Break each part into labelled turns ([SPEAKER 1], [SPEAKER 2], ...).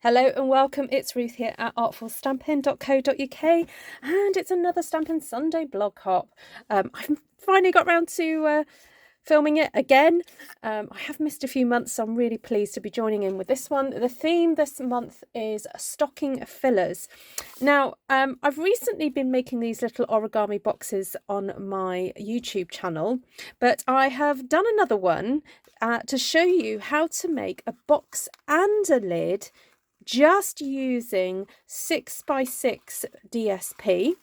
[SPEAKER 1] Hello and welcome, it's Ruth here at artfulstampin.co.uk and it's another Stampin' Sunday blog hop. I've finally got round to filming it again. I have missed a few months, so I'm really pleased to be joining in with this one. The theme this month is stocking fillers. Now, I've recently been making these little origami boxes on my YouTube channel, but I have done another one to show you how to make a box and a lid just using 6x6 DSP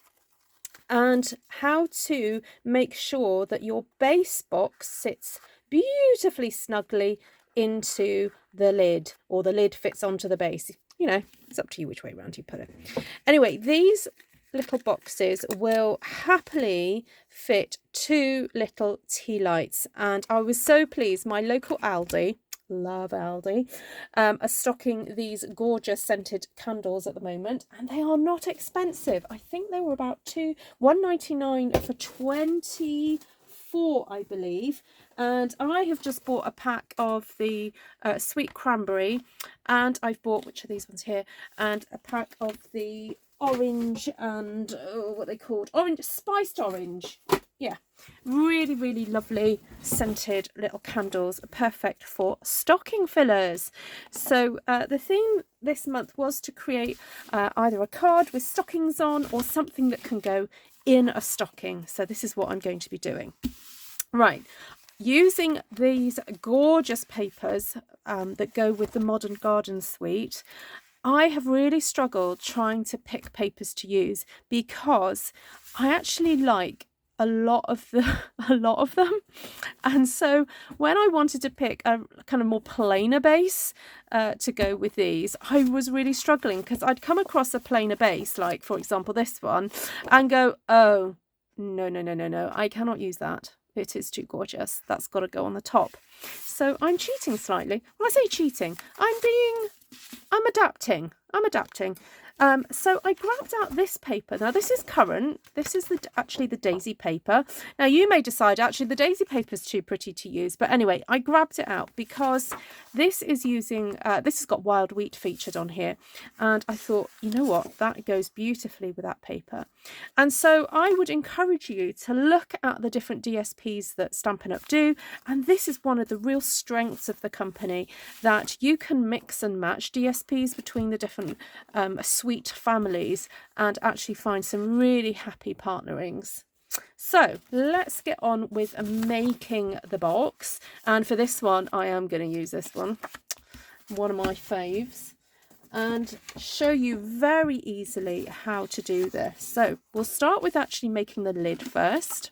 [SPEAKER 1] and how to make sure that your base box sits beautifully snugly into the lid, or the lid fits onto the base. You know, it's up to you which way around you put it. Anyway, these little boxes will happily fit 2 little tea lights, and I was so pleased. My local Aldi, love Aldi, are stocking these gorgeous scented candles at the moment, and they are not expensive. I think they were about £1.99 for 24, I believe. And I have just bought a pack of the sweet cranberry, and I've bought, which are these ones here, and a pack of the orange and what they called, orange, spiced orange. Yeah, really lovely scented little candles, perfect for stocking fillers. So the theme this month was to create either a card with stockings on or something that can go in a stocking. So this is what I'm going to be doing. Right, using these gorgeous papers that go with the Modern Garden Suite, I have really struggled trying to pick papers to use because I actually like a lot of them, and so when I wanted to pick a kind of more plainer base to go with these, I was really struggling because I'd come across a plainer base, like for example this one, and go, oh no, I cannot use that. It is too gorgeous. That's got to go on the top. So I'm cheating slightly. When I say cheating, I'm adapting. So I grabbed out this paper. Now this is currant. This is actually the daisy paper. Now you may decide actually the daisy paper is too pretty to use, but anyway, I grabbed it out because this is using, this has got wild wheat featured on here, and I thought, you know what, that goes beautifully with that paper. And so I would encourage you to look at the different DSPs that Stampin' Up! Do, and this is one of the real strengths of the company, that you can mix and match DSPs between the different sweet families and actually find some really happy partnerings. So let's get on with making the box, and for this one I am going to use this one of my faves, and show you very easily how to do this. So we'll start with actually making the lid first,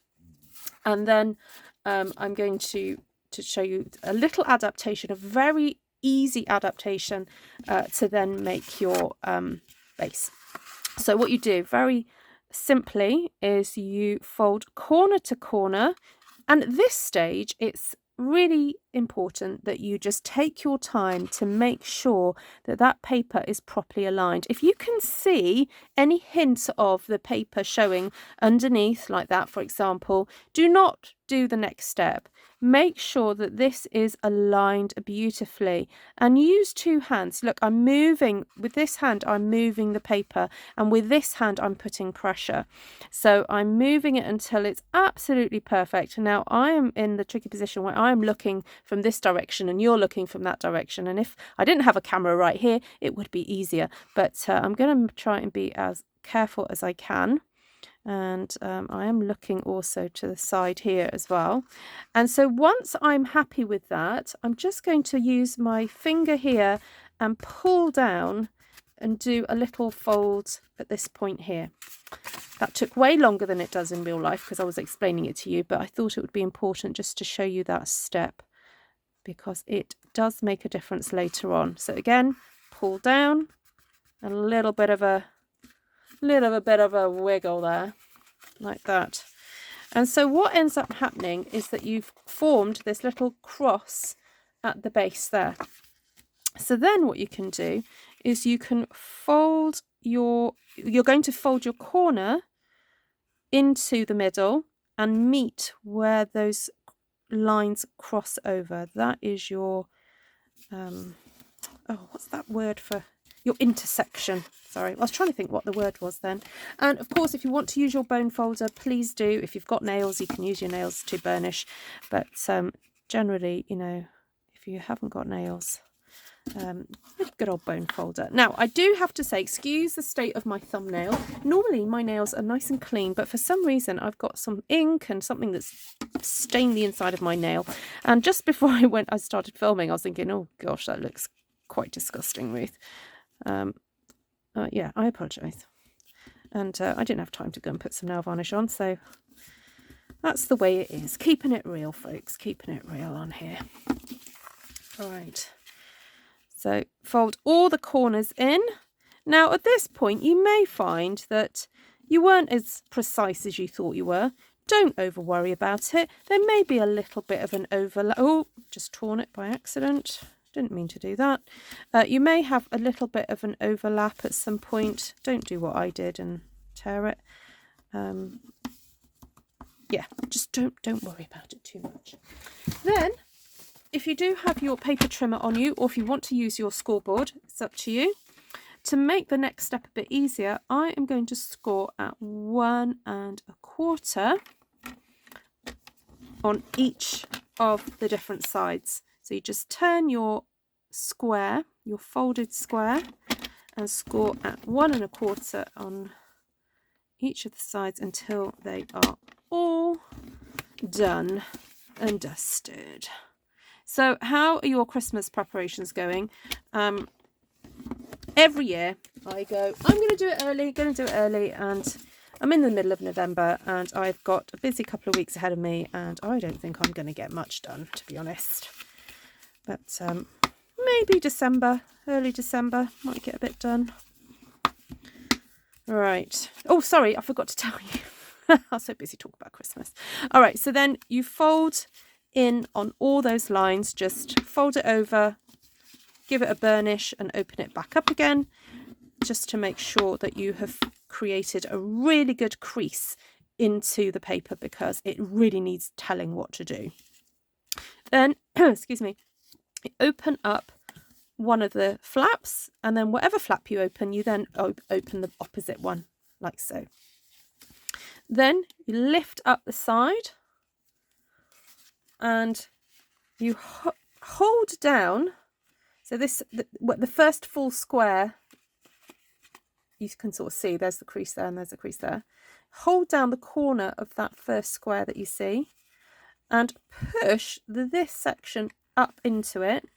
[SPEAKER 1] and then I'm going to show you a little adaptation, a very easy adaptation to then make your base. So what you do very simply is you fold corner to corner, and at this stage it's really important that you just take your time to make sure that that paper is properly aligned. If you can see any hint of the paper showing underneath like that, for example, do not do the next step. Make sure that this is aligned beautifully, and use 2 hands. Look, I'm moving with this hand, I'm moving the paper, and with this hand I'm putting pressure. So I'm moving it until it's absolutely perfect. Now I am in the tricky position where I'm looking from this direction and you're looking from that direction, and if I didn't have a camera right here it would be easier, but I'm going to try and be as careful as I can. And I am looking also to the side here as well. And so once I'm happy with that, I'm just going to use my finger here and pull down and do a little fold at this point here. That took way longer than it does in real life because I was explaining it to you, but I thought it would be important just to show you that step because it does make a difference later on. So again, pull down, a little bit of a wiggle there, like that. And so what ends up happening is that you've formed this little cross at the base there. So then what you can do is you can fold you're going to fold your corner into the middle and meet where those lines cross over. That is your oh, what's that word for your intersection. Sorry, I was trying to think what the word was then. And of course, if you want to use your bone folder, please do. If you've got nails, you can use your nails to burnish. But generally, you know, if you haven't got nails, good old bone folder. Now, I do have to say, excuse the state of my thumbnail. Normally, my nails are nice and clean, but for some reason, I've got some ink and something that's stained the inside of my nail. And just before I started filming, I was thinking, oh gosh, that looks quite disgusting, Ruth. Yeah, I apologise. And I didn't have time to go and put some nail varnish on, so that's the way it is. Keeping it real, folks. Keeping it real on here. All right. So fold all the corners in. Now, at this point, you may find that you weren't as precise as you thought you were. Don't over worry about it. There may be a little bit of an overlap. Oh, just torn it by accident. Didn't mean to do that. You may have a little bit of an overlap at some point. Don't do what I did and tear it. Yeah, just don't worry about it too much. Then, if you do have your paper trimmer on you, or if you want to use your scoreboard, it's up to you. To make the next step a bit easier, I am going to score at 1 1/4 on each of the different sides. So you just turn your square, your folded square, and score at 1 1/4 on each of the sides until they are all done and dusted. So how are your Christmas preparations going? Every year I go, I'm going to do it early, and I'm in the middle of November and I've got a busy couple of weeks ahead of me, and I don't think I'm going to get much done, to be honest. But maybe December, early December, might get a bit done. Right. Oh, sorry, I forgot to tell you. I was so busy talking about Christmas. All right, so then you fold in on all those lines, just fold it over, give it a burnish and open it back up again, just to make sure that you have created a really good crease into the paper, because it really needs telling what to do. Then, excuse me, open up one of the flaps, and then whatever flap you open, you then open the opposite one, like so. Then you lift up the side and you hold down. So this, the first full square, you can sort of see there's the crease there and there's a crease there. Hold down the corner of that first square that you see and push this section up into it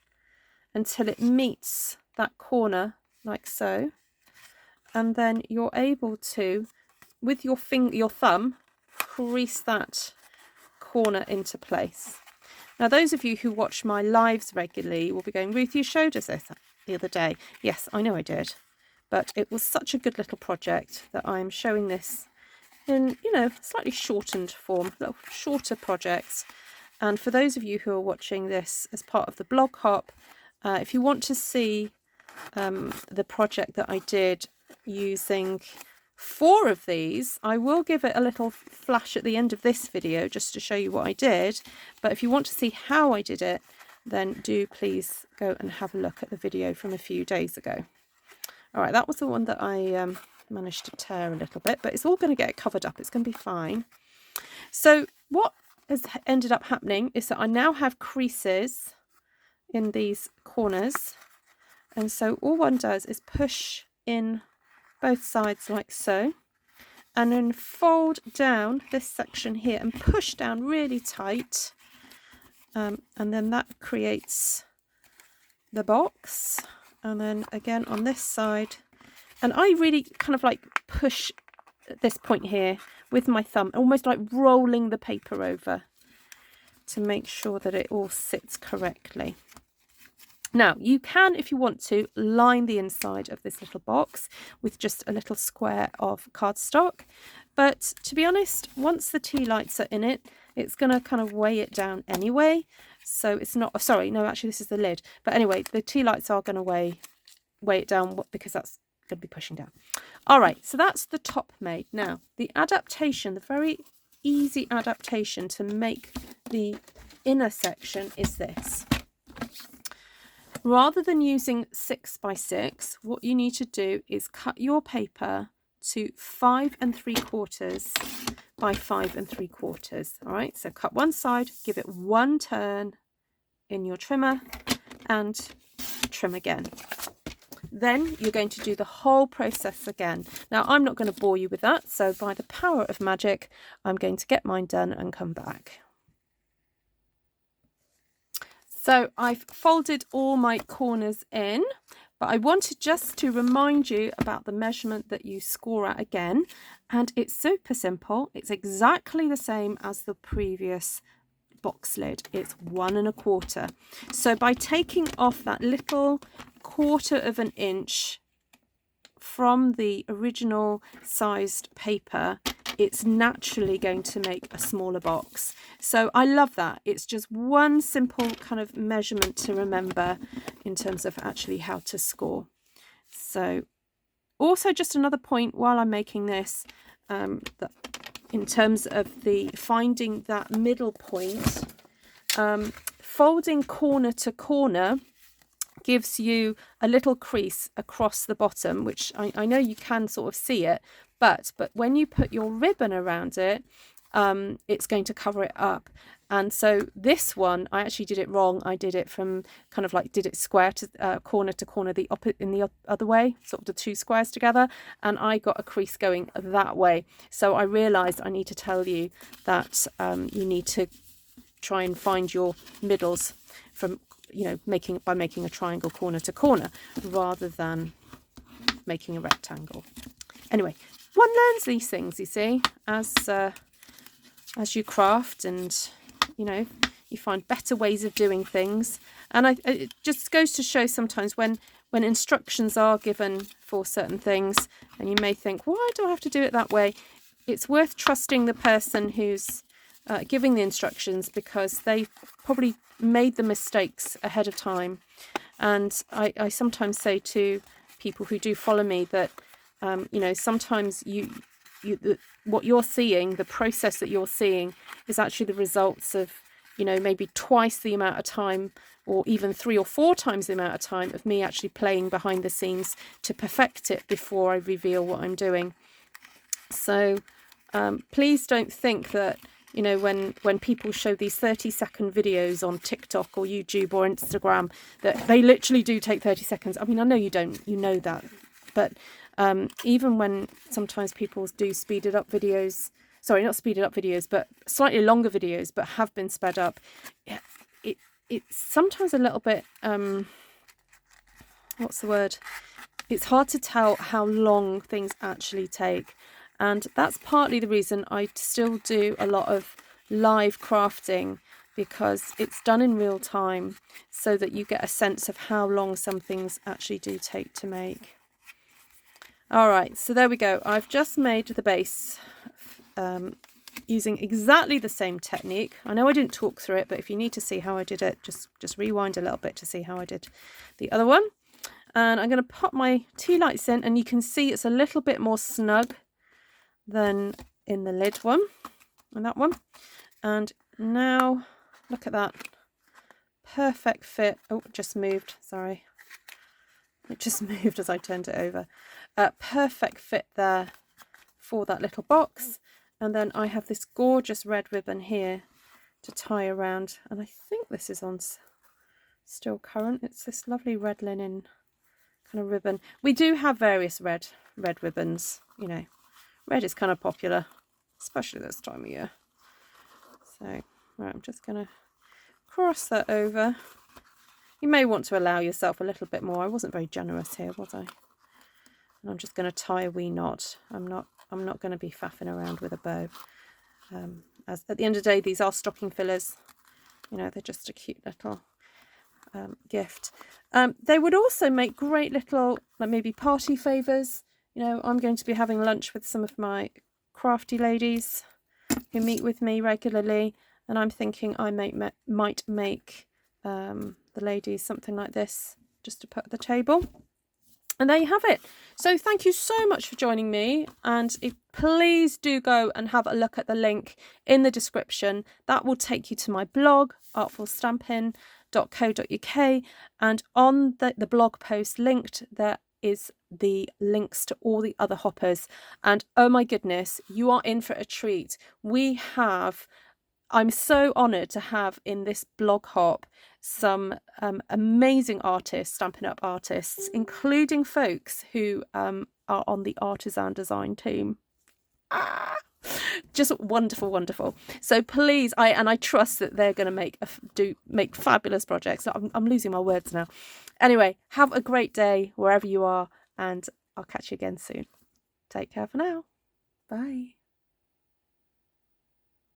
[SPEAKER 1] until it meets that corner, like so. And then you're able to, with your thumb, crease that corner into place. Now, those of you who watch my lives regularly will be going, Ruth, you showed us this the other day. Yes, I know I did. But it was such a good little project that I'm showing this in, you know, slightly shortened form, little shorter projects. And for those of you who are watching this as part of the blog hop, if you want to see the project that I did using 4 of these, I will give it a little flash at the end of this video just to show you what I did. But if you want to see how I did it, then do please go and have a look at the video from a few days ago. All right, that was the one that I managed to tear a little bit, but it's all going to get covered up. It's going to be fine. So what has ended up happening is that I now have creases in these corners. And so all one does is push in both sides like so, and then fold down this section here and push down really tight, and then that creates the box. And then again on this side, and I really kind of like push at this point here with my thumb, almost like rolling the paper over to make sure that it all sits correctly. Now, you can, if you want to, line the inside of this little box with just a little square of cardstock. But to be honest, once the tea lights are in it, it's going to kind of weigh it down anyway. So it's not, oh, sorry, no, actually this is the lid. But anyway, the tea lights are going to weigh it down because that's going to be pushing down. All right, so that's the top made. Now, the adaptation, the very easy adaptation to make the inner section is this. rather than using 6 by 6, what you need to do is cut your paper to 5 3/4 by 5 3/4. All right, so cut one side, give it one turn in your trimmer and trim again. Then you're going to do the whole process again. Now, I'm not going to bore you with that, so by the power of magic, I'm going to get mine done and come back. So I've folded all my corners in, but I wanted just to remind you about the measurement that you score at again, and it's super simple. It's exactly the same as the previous box lid. It's 1 1/4. So by taking off that little 1/4 of an inch from the original sized paper, it's naturally going to make a smaller box. So I love that. It's just one simple kind of measurement to remember in terms of actually how to score. So also just another point while I'm making this, that in terms of the finding that middle point, folding corner to corner gives you a little crease across the bottom, which I know you can sort of see it, but when you put your ribbon around it, it's going to cover it up. And so this one, I actually did it wrong. I did it from kind of like, did it square to corner, in the other way, sort of the 2 squares together, and I got a crease going that way. So I realized I need to tell you that you need to try and find your middles from, you know, making a triangle corner to corner rather than making a rectangle. Anyway, one learns these things, you see, as you craft, and you know, you find better ways of doing things. And it just goes to show sometimes when instructions are given for certain things and you may think, why do I have to do it that way? It's worth trusting the person who's giving the instructions, because they probably made the mistakes ahead of time. And I sometimes say to people who do follow me that you know, sometimes what you're seeing, the process that you're seeing, is actually the results of, you know, maybe twice the amount of time, or even 3 or 4 times the amount of time of me actually playing behind the scenes to perfect it before I reveal what I'm doing. So please don't think that, you know, when people show these 30-second videos on TikTok or YouTube or Instagram, that they literally do take 30 seconds. I mean, I know you don't, you know that, but even when sometimes people do speeded up videos, sorry, not speeded up videos, but slightly longer videos, but have been sped up, it's sometimes a little bit, what's the word? It's hard to tell how long things actually take. And that's partly the reason I still do a lot of live crafting, because it's done in real time so that you get a sense of how long some things actually do take to make. All right, so there we go. I've just made the base using exactly the same technique. I know I didn't talk through it, but if you need to see how I did it, just rewind a little bit to see how I did the other one. And I'm going to pop my tea lights in, and you can see it's a little bit more snug than in the lid one and that one. And now look at that, perfect fit. Oh, it just moved, sorry, it just moved as I turned it over. Perfect fit there for that little box. And then I have this gorgeous red ribbon here to tie around, and I think this is on still current. It's this lovely red linen kind of ribbon. We do have various red ribbons, you know. Red is kind of popular, especially this time of year. So, right, I'm just going to cross that over. You may want to allow yourself a little bit more. I wasn't very generous here, was I? And I'm just going to tie a wee knot. I'm not going to be faffing around with a bow. As at the end of the day, these are stocking fillers. You know, they're just a cute little gift. They would also make great little, like, maybe party favours. You know, I'm going to be having lunch with some of my crafty ladies who meet with me regularly, and I'm thinking I might make the ladies something like this just to put at the table. And there you have it. So thank you so much for joining me, and please do go and have a look at the link in the description. That will take you to my blog, Artful Stampin, artfulstampin.co.uk, and on the blog post linked there is the links to all the other hoppers. And oh my goodness, you are in for a treat. I'm so honoured to have in this blog hop some amazing artists, Stampin' Up artists, including folks who are on the artisan design team. Just wonderful, wonderful. So please, I trust that they're going to make fabulous projects. I'm losing my words now. Anyway, have a great day wherever you are, and I'll catch you again soon. Take care for now. Bye.